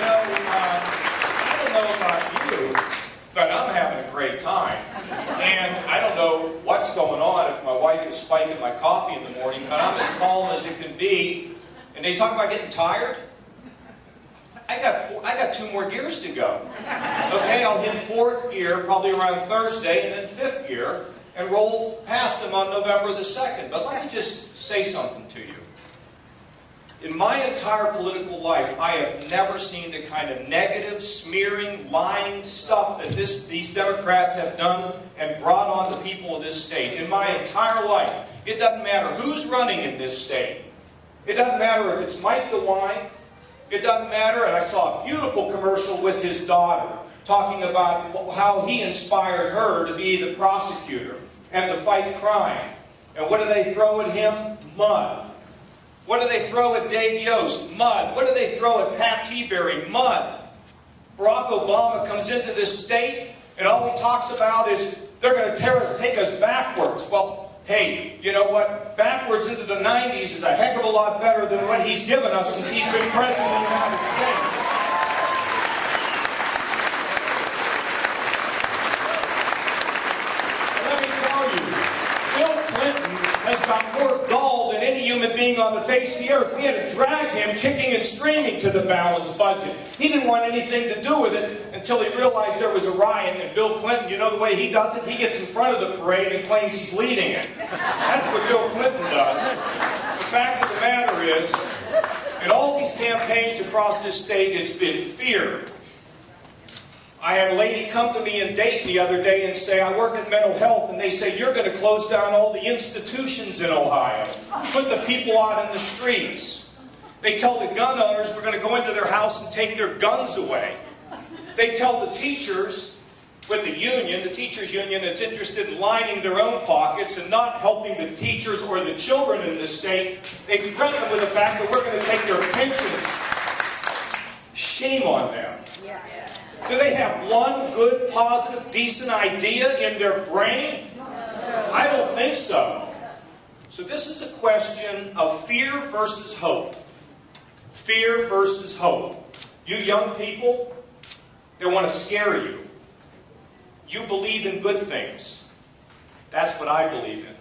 I don't know about you, but I'm having a great time. And I don't know what's going on if my wife is spiking my coffee in the morning, but I'm as calm as it can be. And they talk about getting tired. I got 2 more gears to go. Okay, I'll hit 4th gear probably around Thursday, and then 5th gear, and roll past them on November the 2nd. But let me just say something to you. In my entire political life, I have never seen the kind of negative, smearing, lying stuff that these Democrats have done and brought on the people of this state. In my entire life, it doesn't matter who's running in this state. It doesn't matter if it's Mike DeWine. It doesn't matter, and I saw a beautiful commercial with his daughter talking about how he inspired her to be the prosecutor and to fight crime. And what do they throw at him? Mud. What do they throw at Dave Yost? Mud. What do they throw at Pat Tiberi? Mud. Barack Obama comes into this state, and all he talks about is they're going to take us backwards. Well, hey, you know what? Backwards into the 90s is a heck of a lot better than what he's given us since he's been president of the United States. Let me tell you, Bill Clinton has got more gall than any human being on the face of the earth. We had to drag him kicking and screaming to the balanced budget. He didn't want anything to do with it until he realized there was a riot. And Bill Clinton, you know the way he does it? He gets in front of the parade and claims he's leading it. That's what Bill Clinton does. The fact of the matter is, in all these campaigns across this state, it's been fear. I had a lady come to me in Dayton the other day and say, I work in mental health, and they say, you're going to close down all the institutions in Ohio. Put the people out in the streets. They tell the gun owners we're going to go into their house and take their guns away. They tell the teachers with the union, the teachers union that's interested in lining their own pockets and not helping the teachers or the children in this state, they threaten them with the fact that we're going to take their pensions. Shame on them. Do they have one good, positive, decent idea in their brain? I don't think so. So this is a question of fear versus hope. Fear versus hope. You young people, they want to scare you. You believe in good things. That's what I believe in.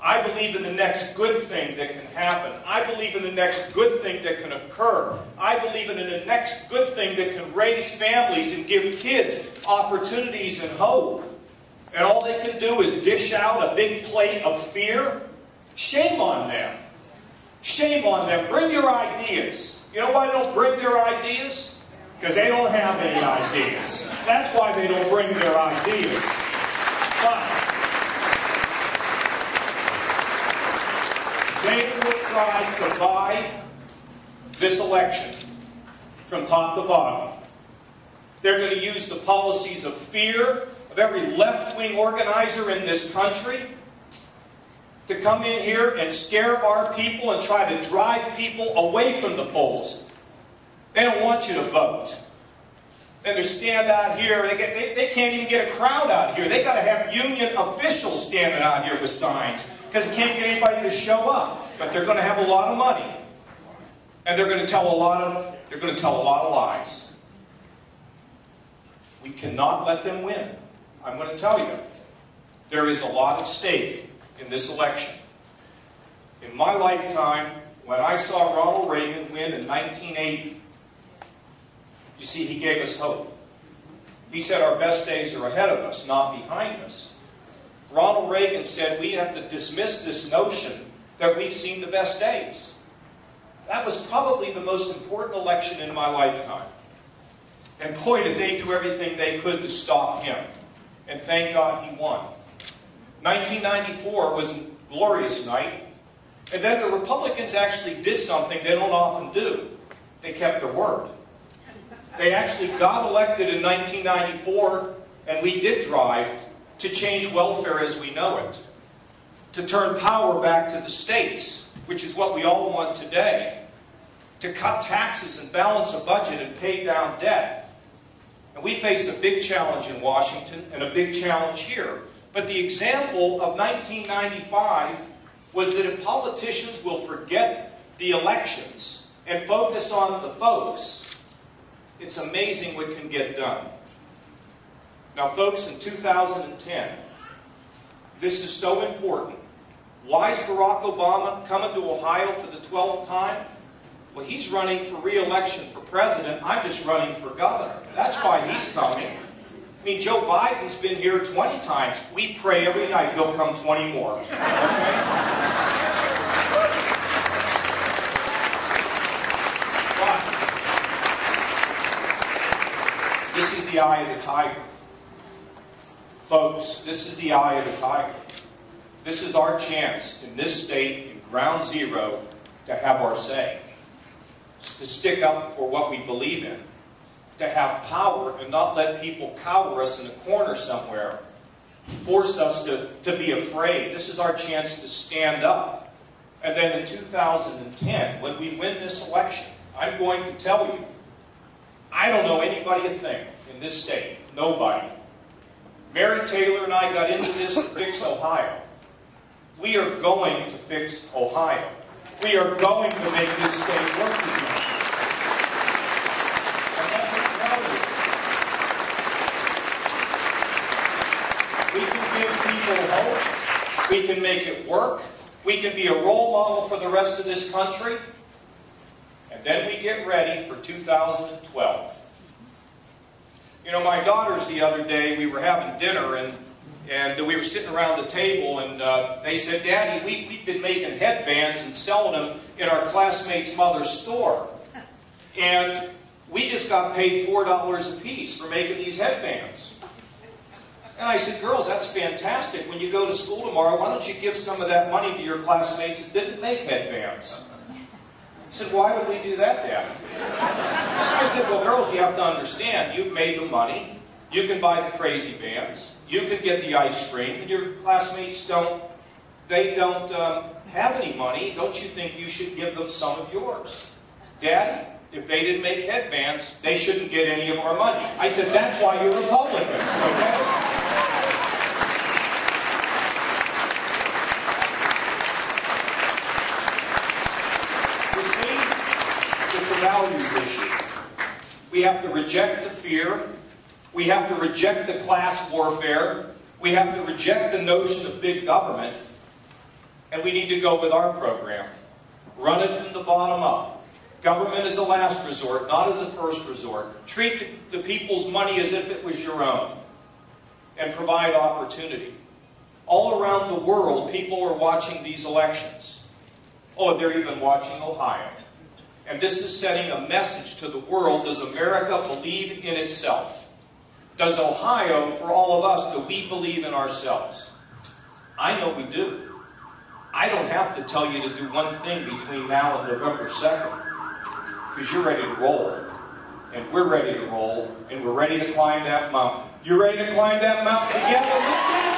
I believe in the next good thing that can happen. I believe in the next good thing that can occur. I believe in the next good thing that can raise families and give kids opportunities and hope. And all they can do is dish out a big plate of fear. Shame on them. Shame on them. Bring your ideas. You know why they don't bring their ideas? Because they don't have any ideas. That's why they don't bring their ideas. But they will try to buy this election from top to bottom. They're going to use the policies of fear of every left-wing organizer in this country to come in here and scare our people and try to drive people away from the polls. They don't want you to vote. And they stand out here, they can't even get a crowd out here. They got to have union officials standing out here with signs because they can't get anybody to show up. But they're going to have a lot of money. And they're going to tell a lot of lies. We cannot let them win. I'm going to tell you, there is a lot at stake in this election. In my lifetime, when I saw Ronald Reagan win in 1980, you see, he gave us hope. He said our best days are ahead of us, not behind us. Ronald Reagan said we have to dismiss this notion that we've seen the best days. That was probably the most important election in my lifetime. And boy, did they do everything they could to stop him. And thank God he won. 1994 was a glorious night. And then the Republicans actually did something they don't often do. They kept their word. They actually got elected in 1994, and we did drive to change welfare as we know it. To turn power back to the states, which is what we all want today. To cut taxes and balance a budget and pay down debt. And we face a big challenge in Washington and a big challenge here. But the example of 1995 was that if politicians will forget the elections and focus on the folks, It's amazing what can get done. Now, folks, in 2010, this is so important. Why is Barack Obama coming to Ohio for the 12th time? Well, he's running for re-election for president. I'm just running for governor. That's why he's coming. I mean, Joe Biden's been here 20 times. We pray every night he'll come 20 more. Okay? But this is the eye of the tiger. Folks, this is the eye of the tiger. This is our chance in this state, in ground zero, to have our say. To stick up for what we believe in. To have power and not let people cower us in a corner somewhere. Force us to be afraid. This is our chance to stand up. And then in 2010, when we win this election, I'm going to tell you, I don't know anybody a thing in this state. Nobody. Mary Taylor and I got into this to fix Ohio. We are going to fix Ohio. We are going to make this state work again. And let me tell you, we can give people hope. We can make it work. We can be a role model for the rest of this country. And then we get ready for 2012. You know, my daughters the other day, we were having dinner and we were sitting around the table and they said, Daddy, we've been making headbands and selling them in our classmate's mother's store. And we just got paid $4 a piece for making these headbands. And I said, girls, that's fantastic. When you go to school tomorrow, why don't you give some of that money to your classmates that didn't make headbands? He said, why would we do that, Dad? I said, well, girls, you have to understand, you've made the money. You can buy the crazy bands. You can get the ice cream. And your classmates don't have any money. Don't you think you should give them some of yours? Daddy, if they didn't make headbands, they shouldn't get any of our money. I said, that's why you're Republicans, okay? Values issue. We have to reject the fear. We have to reject the class warfare. We have to reject the notion of big government. And we need to go with our program. Run it from the bottom up. Government is a last resort, not as a first resort. Treat the people's money as if it was your own. And provide opportunity. All around the world, people are watching these elections. Oh, they're even watching Ohio. And this is sending a message to the world. Does America believe in itself? Does Ohio, for all of us, do we believe in ourselves? I know we do. I don't have to tell you to do one thing between now and November 2nd. Because you're ready to roll. And we're ready to roll. And we're ready to climb that mountain. You ready to climb that mountain together?